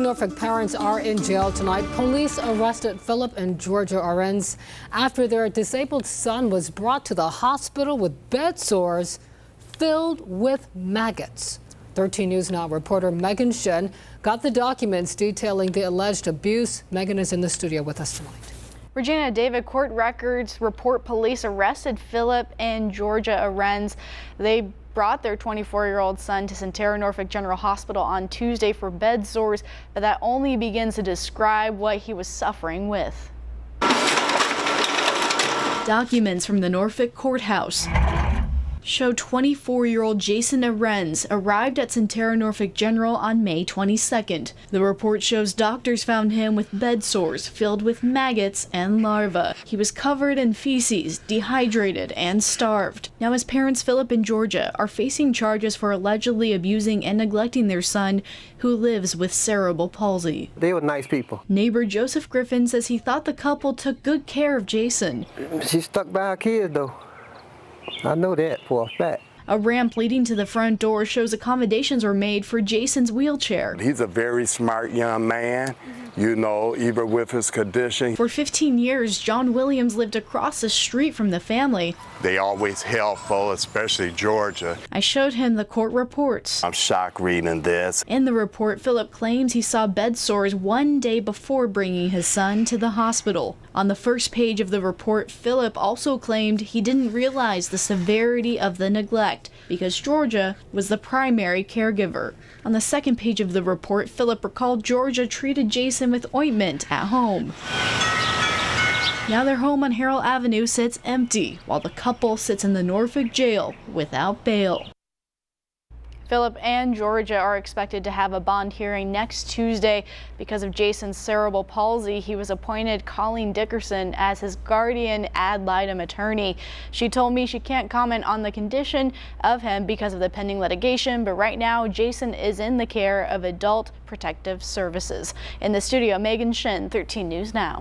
Norfolk parents are in jail tonight. Police arrested Philip and Georgia Arends after their disabled son was brought to the hospital with bed sores filled with maggots. 13 News Now reporter Megan Shen got the documents detailing the alleged abuse. Megan is in the studio with us tonight. Regina, David, court records report police arrested Philip and Georgia Arends. They brought their 24-year-old son to Centera Norfolk General Hospital on Tuesday for bed sores, but that only begins to describe what he was suffering with. Documents from the Norfolk courthouse show 24-year-old Jason Arends arrived at Centera Norfolk General on May 22nd. The report shows doctors found him with bed sores filled with maggots and larvae. He was covered in feces, dehydrated, and starved. Now his parents, Philip and Georgia, are facing charges for allegedly abusing and neglecting their son, who lives with cerebral palsy. They were nice people. Neighbor Joseph Griffin says he thought the couple took good care of Jason. She stuck by her kids, though. I know that for a fact. A ramp leading to the front door shows accommodations were made for Jason's wheelchair. He's a very smart young man, you know, even with his condition. For 15 years, John Williams lived across the street from the family. They always helpful, especially Georgia. I showed him the court reports. I'm shocked reading this. In the report, Philip claims he saw bed sores one day before bringing his son to the hospital. On the first page of the report, Philip also claimed he didn't realize the severity of the neglect because Georgia was the primary caregiver. On the second page of the report, Philip recalled Georgia treated Jason with ointment at home. Now their home on Harrell Avenue sits empty, while the couple sits in the Norfolk jail without bail. Philip and Georgia are expected to have a bond hearing next Tuesday. Because of Jason's cerebral palsy, he was appointed Colleen Dickerson as his guardian ad litem attorney. She told me she can't comment on the condition of him because of the pending litigation, but right now Jason is in the care of Adult Protective Services. In the studio, Megan Shen, 13 News Now.